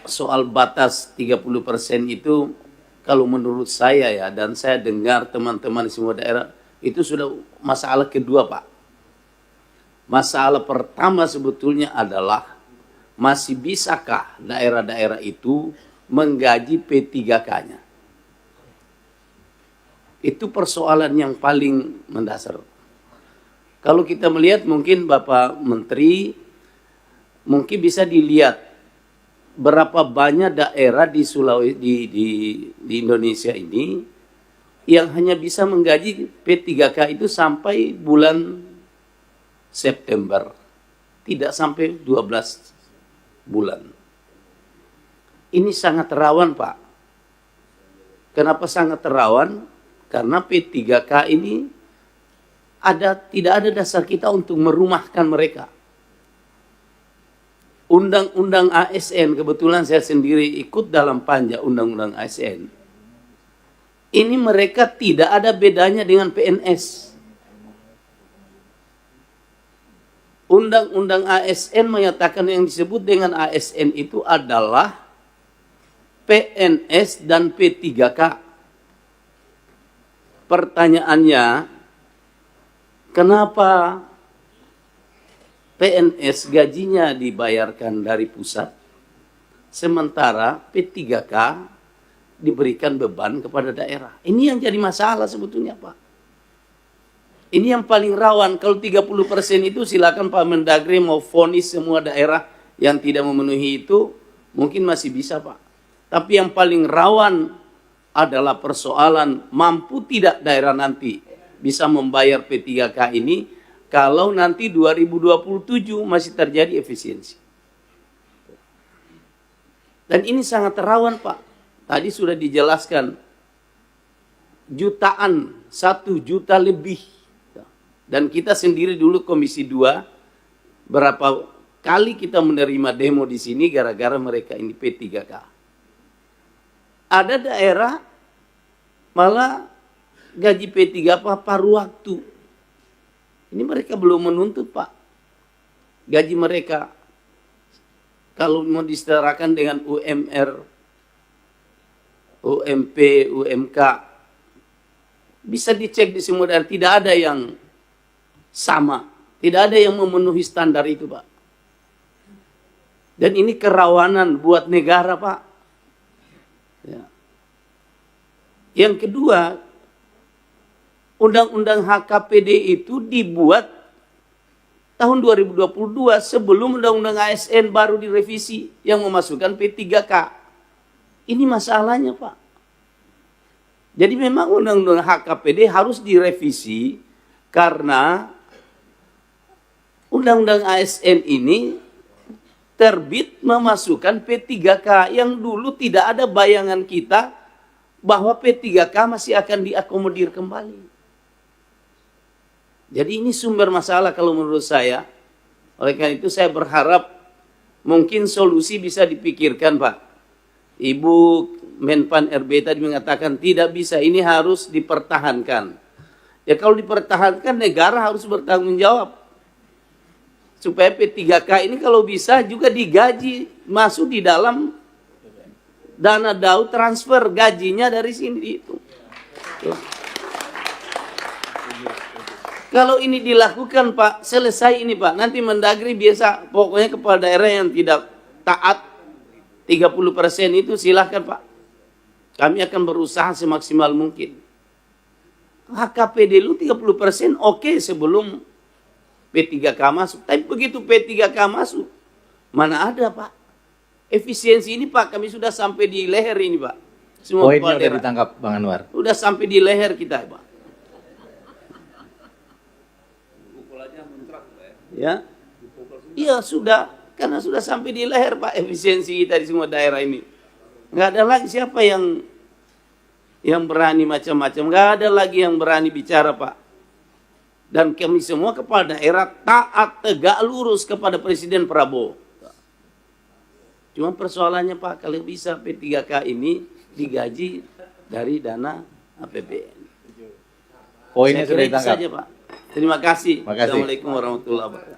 soal batas 30% itu kalau menurut saya ya, dan saya dengar teman-teman di semua daerah, itu sudah masalah kedua, Pak. Masalah pertama sebetulnya adalah masih bisakah daerah-daerah itu menggaji P3K-nya? Itu persoalan yang paling mendasar. Kalau kita melihat mungkin Bapak Menteri, mungkin bisa dilihat berapa banyak daerah di Sulawesi di Indonesia ini yang hanya bisa menggaji P3K itu sampai bulan September, tidak sampai 12 bulan. Ini sangat rawan, Pak. Kenapa sangat rawan? Karena P3K ini tidak ada dasar kita untuk merumahkan mereka. Undang-undang ASN, kebetulan saya sendiri ikut dalam panja undang-undang ASN. Ini mereka tidak ada bedanya dengan PNS. Undang-undang ASN menyatakan yang disebut dengan ASN itu adalah PNS dan P3K. Pertanyaannya, kenapa PNS gajinya dibayarkan dari pusat, sementara P3K diberikan beban kepada daerah? Ini yang jadi masalah sebetulnya, Pak. Ini yang paling rawan. Kalau 30% itu silakan Pak Mendagri mau vonis semua daerah yang tidak memenuhi itu, mungkin masih bisa, Pak. Tapi yang paling rawan adalah persoalan mampu tidak daerah nanti bisa membayar P3K ini kalau nanti 2027 masih terjadi efisiensi. Dan ini sangat rawan, Pak. Tadi sudah dijelaskan jutaan, 1 juta lebih. Dan kita sendiri dulu Komisi 2 berapa kali kita menerima demo di sini gara-gara mereka ini P3K. Ada daerah malah gaji P3 paruh waktu. Ini mereka belum menuntut, Pak. Gaji mereka kalau mau disetarakan dengan UMR, UMP, UMK, bisa dicek di semua daerah. Tidak ada yang sama. Tidak ada yang memenuhi standar itu, Pak. Dan ini kerawanan buat negara, Pak. Ya. Yang kedua, Undang-Undang HKPD itu dibuat tahun 2022 sebelum Undang-Undang ASN baru direvisi yang memasukkan P3K. Ini masalahnya, Pak. Jadi memang Undang-Undang HKPD harus direvisi karena Undang-Undang ASN ini terbit memasukkan P3K yang dulu tidak ada bayangan kita bahwa P3K masih akan diakomodir kembali. Jadi ini sumber masalah kalau menurut saya. Oleh karena itu saya berharap mungkin solusi bisa dipikirkan, Pak. Ibu Menpan RB tadi mengatakan tidak bisa, ini harus dipertahankan. Ya kalau dipertahankan negara harus bertanggung jawab. Supaya P3K ini kalau bisa juga digaji, masuk di dalam dana DAU transfer gajinya dari sini itu. Kalau ini dilakukan, Pak, selesai ini, Pak. Nanti Mendagri biasa pokoknya kepala daerah yang tidak taat 30% itu silahkan, Pak. Kami akan berusaha semaksimal mungkin. HKPD lu 30% oke sebelum P3K masuk. Tapi begitu P3K masuk, mana ada, Pak? Efisiensi ini, Pak, kami sudah sampai di leher ini, Pak. Semua poinnya sudah ditangkap, Bang Anwar. Sudah sampai di leher kita, Pak. Ya, iya sudah, karena sudah sampai di leher, Pak, efisiensi kita di semua daerah ini. Nggak ada lagi siapa yang berani macam-macam. Nggak ada lagi yang berani bicara, Pak. Dan kami semua kepala daerah taat tegak lurus kepada Presiden Prabowo. Cuma persoalannya, Pak, kalau bisa P3K ini digaji dari dana APBN. Poinnya sudah itu ditangkap. saja, Pak. Terima kasih. Terima kasih. Assalamualaikum warahmatullahi wabarakatuh.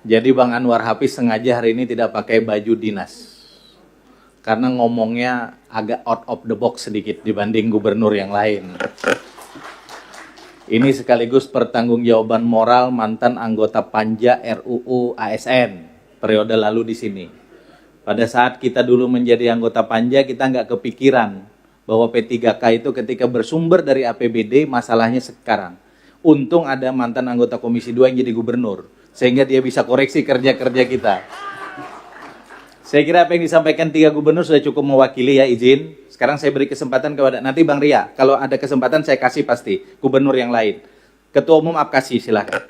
Jadi Bang Anwar Hafiz sengaja hari ini tidak pakai baju dinas. Karena ngomongnya agak out of the box sedikit dibanding gubernur yang lain. Ini sekaligus pertanggungjawaban moral mantan anggota Panja RUU ASN periode lalu di sini. Pada saat kita dulu menjadi anggota Panja, kita nggak kepikiran bahwa P3K itu ketika bersumber dari APBD, masalahnya sekarang. Untung ada mantan anggota Komisi 2 yang jadi gubernur, sehingga dia bisa koreksi kerja-kerja kita. Saya kira apa yang disampaikan 3 gubernur sudah cukup mewakili ya, izin. Sekarang saya beri kesempatan kepada, nanti Bang Ria, kalau ada kesempatan saya kasih pasti, gubernur yang lain. Ketua Umum Apkasi, silakan.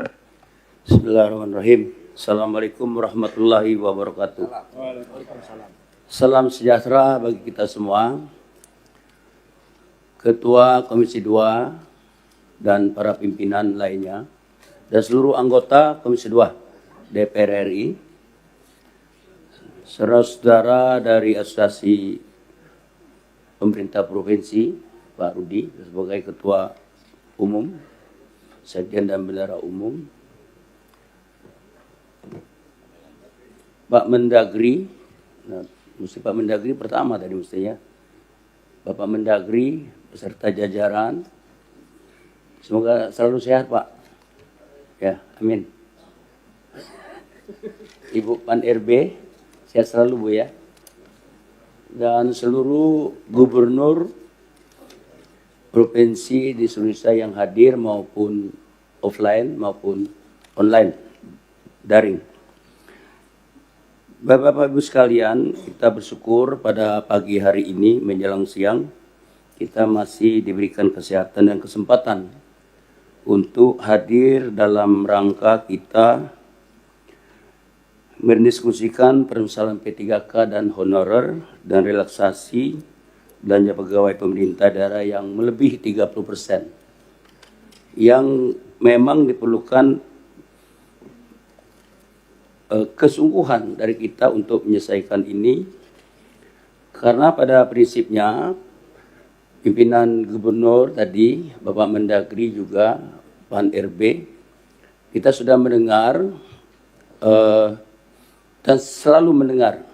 Bismillahirrahmanirrahim. Assalamualaikum warahmatullahi wabarakatuh. Salam sejahtera bagi kita semua. Ketua Komisi 2 dan para pimpinan lainnya, dan seluruh anggota Komisi 2 DPR RI, saudara-saudara dari Asosiasi Pemerintah Provinsi, Pak Rudi sebagai Ketua Umum, Sekjen dan Bendahara Umum, Pak Mendagri, mesti Pak Mendagri pertama tadi mestinya, Bapak Mendagri beserta jajaran, semoga selalu sehat Pak. Ya, amin. Ibu Pan RB, sehat selalu Bu ya. Dan seluruh gubernur provinsi di Indonesia yang hadir maupun offline maupun online, daring. Bapak-bapak Ibu sekalian, kita bersyukur pada pagi hari ini menjelang siang kita masih diberikan kesehatan dan kesempatan untuk hadir dalam rangka kita mendiskusikan permasalahan P3K dan honorer dan relaksasi belanja pegawai pemerintah daerah yang melebihi 30%, yang memang diperlukan kesungguhan dari kita untuk menyelesaikan ini, karena pada prinsipnya pimpinan gubernur tadi, Bapak Mendagri juga Pan RB, kita sudah mendengar dan selalu mendengar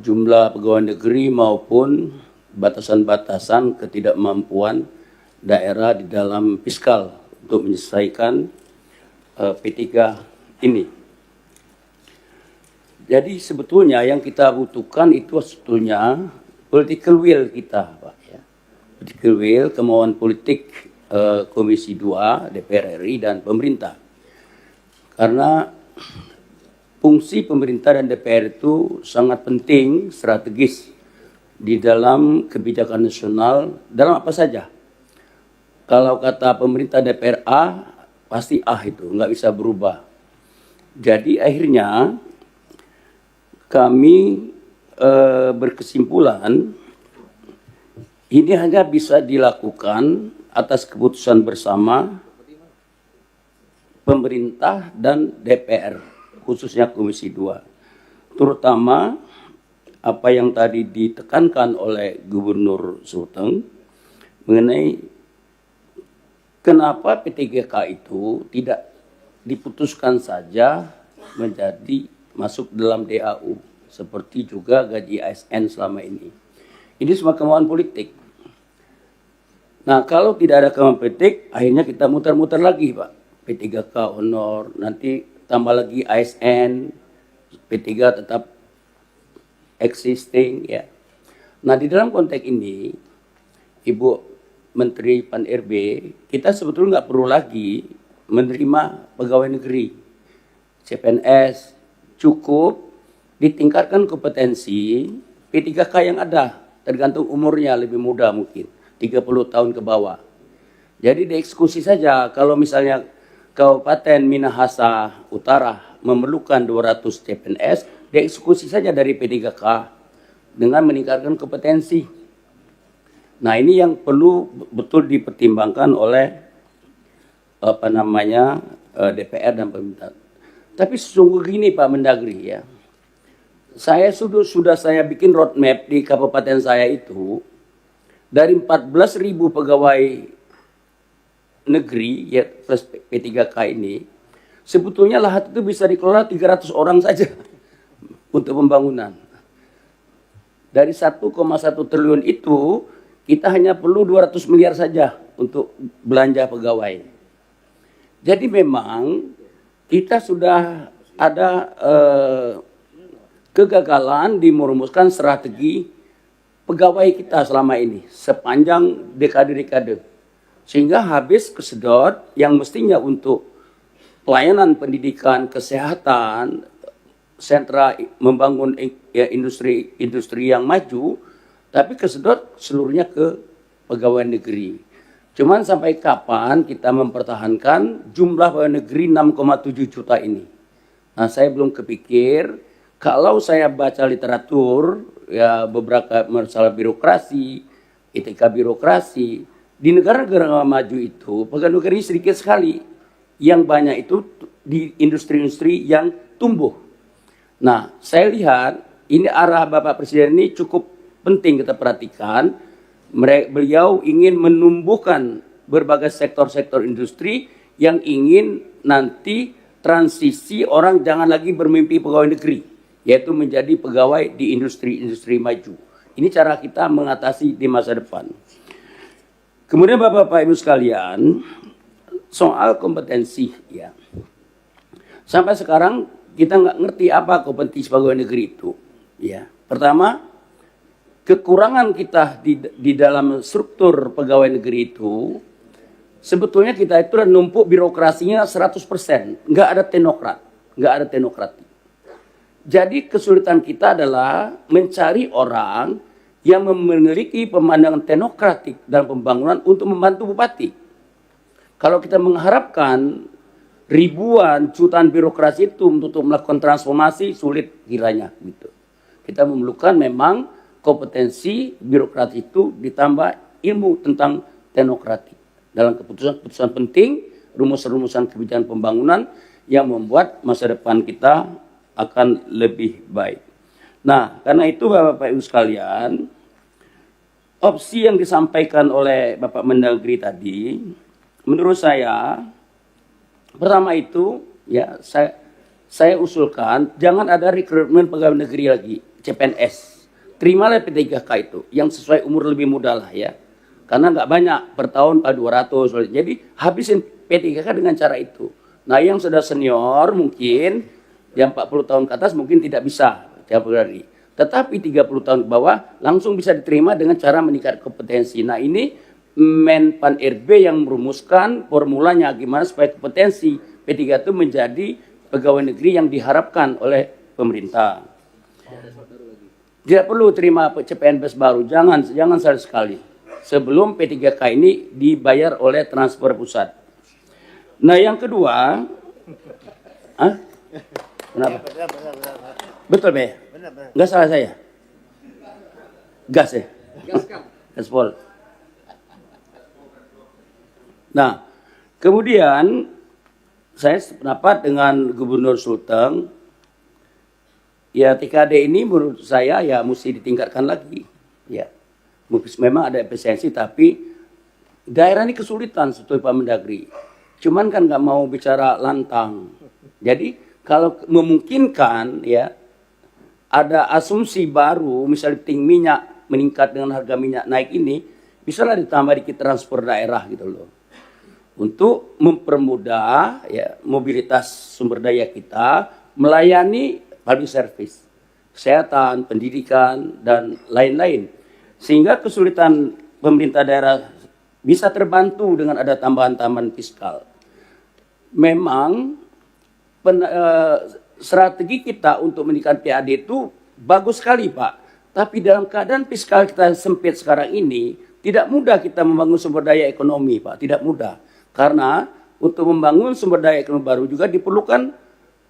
jumlah pegawai negeri maupun batasan-batasan ketidakmampuan daerah di dalam fiskal untuk menyelesaikan P3 ini. Jadi sebetulnya yang kita butuhkan itu sebetulnya political will kita, Pak. Ya. Political will, kemauan politik Komisi 2, DPR RI, dan pemerintah. Karena fungsi pemerintah dan DPR itu sangat penting, strategis di dalam kebijakan nasional, dalam apa saja. Kalau kata pemerintah DPR A, pasti A itu, nggak bisa berubah. Jadi akhirnya kami berkesimpulan ini hanya bisa dilakukan atas keputusan bersama pemerintah dan DPR, khususnya Komisi 2. Terutama apa yang tadi ditekankan oleh Gubernur Sulteng mengenai kenapa P3K itu tidak diputuskan saja menjadi masuk dalam DAU, seperti juga gaji ASN selama ini. Ini semua kemauan politik. Nah, kalau tidak ada kemauan politik, akhirnya kita muter-muter lagi, Pak. P3K honor, nanti tambah lagi ASN, P3 tetap existing, ya. Nah, di dalam konteks ini, Ibu Menteri Pan RB, kita sebetulnya nggak perlu lagi menerima pegawai negeri, CPNS, cukup ditingkatkan kompetensi P3K yang ada, tergantung umurnya, lebih muda mungkin, 30 tahun ke bawah. Jadi dieksekusi saja, kalau misalnya Kabupaten Minahasa Utara memerlukan 200 CPNS, dieksekusi saja dari P3K dengan meningkatkan kompetensi. Nah, ini yang perlu betul dipertimbangkan oleh DPR dan pemerintah. Tapi sesungguhnya gini Pak Mendagri ya, saya sudah saya bikin roadmap di kabupaten saya itu, dari 14.000 pegawai negeri ya plus P3K ini, Sebetulnya lahan itu bisa dikelola 300 orang saja untuk pembangunan. Dari 1,1 triliun itu, kita hanya perlu 200 miliar saja untuk belanja pegawai. Jadi memang kita sudah ada kegagalan di merumuskan strategi pegawai kita selama ini sepanjang dekade-dekade. Sehingga habis kesedot yang mestinya untuk pelayanan pendidikan, kesehatan, sentra membangun industri yang maju, tapi kesedot seluruhnya ke pegawai negeri. Cuman sampai kapan kita mempertahankan jumlah pegawai negeri 6,7 juta ini? Nah, saya belum kepikir. Kalau saya baca literatur, ya beberapa masalah birokrasi, etika birokrasi, di negara-negara maju itu pegawai negeri sedikit sekali. Yang banyak itu di industri-industri yang tumbuh. Nah, saya lihat ini arah Bapak Presiden ini cukup penting kita perhatikan. Beliau ingin menumbuhkan berbagai sektor-sektor industri yang ingin nanti transisi orang jangan lagi bermimpi pegawai negeri, yaitu menjadi pegawai di industri-industri maju. Ini cara kita mengatasi di masa depan. Kemudian Bapak-Bapak Ibu sekalian, soal kompetensi, ya. Sampai sekarang kita nggak ngerti apa kompetensi pegawai negeri itu. Ya, pertama, kekurangan kita di dalam struktur pegawai negeri itu, sebetulnya kita itu numpuk birokrasinya 100%, nggak ada teknokrat, nggak ada teknokratik. Jadi kesulitan kita adalah mencari orang yang memiliki pemandangan teknokratik dalam pembangunan untuk membantu bupati. Kalau kita mengharapkan ribuan jutaan birokrasi itu untuk melakukan transformasi, sulit kiranya gitu. Kita memerlukan memang kompetensi birokrasi itu ditambah ilmu tentang teknokratik dalam keputusan-keputusan penting, rumusan-rumusan kebijakan pembangunan yang membuat masa depan kita akan lebih baik. Nah, karena itu Bapak Ibu sekalian, opsi yang disampaikan oleh Bapak Mendagri tadi, menurut saya, pertama itu, ya saya usulkan jangan ada rekrutmen pegawai negeri lagi, CPNS. Terimalah P3K itu, yang sesuai umur lebih muda lah ya. Karena nggak banyak, per tahun 200. Jadi habisin P3K dengan cara itu. Nah yang sudah senior mungkin, yang 40 tahun ke atas mungkin tidak bisa. Tetapi 30 tahun ke bawah langsung bisa diterima dengan cara meningkatkan kompetensi. Nah ini Menpan RB yang merumuskan formulanya gimana supaya kompetensi P3 itu menjadi pegawai negeri yang diharapkan oleh pemerintah. Tidak perlu terima CPNS baru, jangan sekali. Sebelum P3K ini dibayar oleh transfer pusat. Nah yang kedua, kenapa? Betul Be? Nggak salah saya? Gas ya? Gaspol. Nah, kemudian saya sependapat dengan Gubernur Sulteng, ya TKD ini menurut saya ya mesti ditingkatkan lagi. Ya, memang ada efisiensi, tapi daerah ini kesulitan seperti Pak Mendagri. Cuman kan nggak mau bicara lantang. Jadi kalau memungkinkan ya ada asumsi baru, misalnya tinggi minyak meningkat dengan harga minyak naik ini, bisalah ditambah dikit transfer daerah gitu loh. Untuk mempermudah ya mobilitas sumber daya kita melayani public service, kesehatan, pendidikan dan lain-lain. Sehingga kesulitan pemerintah daerah bisa terbantu dengan ada tambahan-tambahan fiskal. Memang strategi kita untuk meningkatkan PAD itu bagus sekali Pak. Tapi dalam keadaan fiskal kita sempit sekarang ini, tidak mudah kita membangun sumber daya ekonomi Pak, tidak mudah. Karena untuk membangun sumber daya ekonomi baru juga diperlukan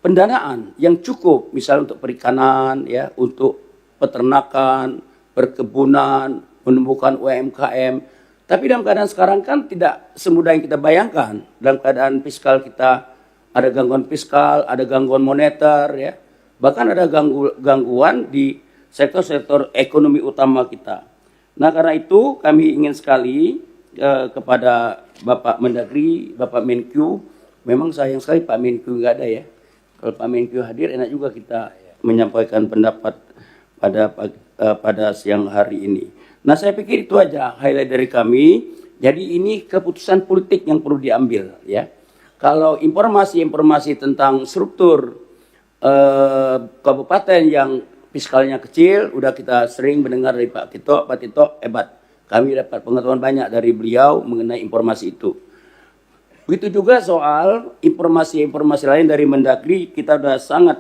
pendanaan yang cukup, misalnya untuk perikanan, ya, untuk peternakan, perkebunan, menumbuhkan UMKM. Tapi dalam keadaan sekarang kan tidak semudah yang kita bayangkan. Dalam keadaan fiskal kita ada gangguan fiskal, ada gangguan moneter, ya, bahkan ada gangguan di sektor-sektor ekonomi utama kita. Nah karena itu kami ingin sekali kepada Bapak Mendagri, Bapak Menkyu Memang sayang sekali Pak Menkyu nggak ada ya. Kalau Pak Menkyu hadir enak juga kita menyampaikan pendapat pada siang hari ini. Nah saya pikir itu aja highlight dari kami. Jadi ini keputusan politik yang perlu diambil ya. Kalau informasi-informasi tentang struktur kabupaten yang fiskalnya kecil, udah kita sering mendengar dari Pak Tito hebat. Kami dapat pengetahuan banyak dari beliau mengenai informasi itu. Begitu juga soal informasi-informasi lain dari Mendagri, kita sudah sangat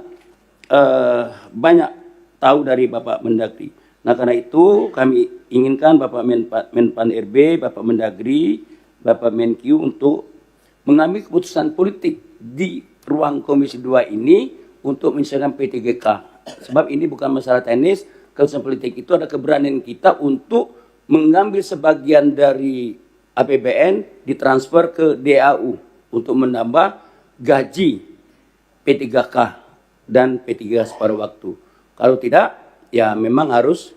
banyak tahu dari Bapak Mendagri. Nah karena itu kami inginkan Bapak Menpan RB, Bapak Mendagri, Bapak Menkyu untuk mengambil keputusan politik di ruang Komisi 2 ini untuk menyelesaikan P3K. Sebab ini bukan masalah teknis, keputusan politik itu ada keberanian kita untuk mengambil sebagian dari APBN ditransfer ke DAU untuk menambah gaji P3K dan P3 separuh waktu. Kalau tidak, ya memang harus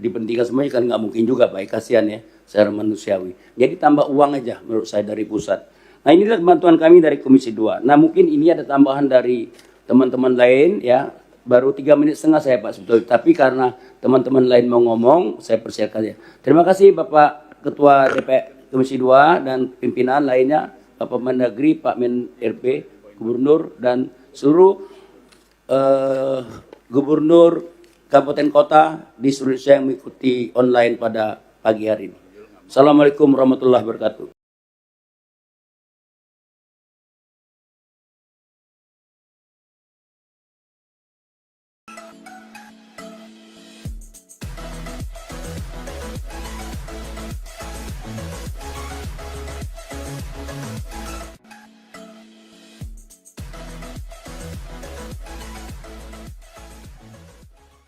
dipentingkan semuanya, kan nggak mungkin juga, baik kasihan ya secara manusiawi. Jadi tambah uang aja menurut saya dari pusat. Nah inilah bantuan kami dari Komisi 2. Nah mungkin ini ada tambahan dari teman-teman lain ya. Baru 3 menit setengah saya Pak sebetulnya. Tapi karena teman-teman lain mau ngomong, saya persilakan ya. Terima kasih Bapak Ketua DPR Komisi 2 dan pimpinan lainnya, Bapak Mendagri, Pak Men RP, Gubernur dan seluruh Gubernur Kabupaten Kota di seluruh Indonesia yang mengikuti online pada pagi hari ini. Assalamualaikum warahmatullahi wabarakatuh.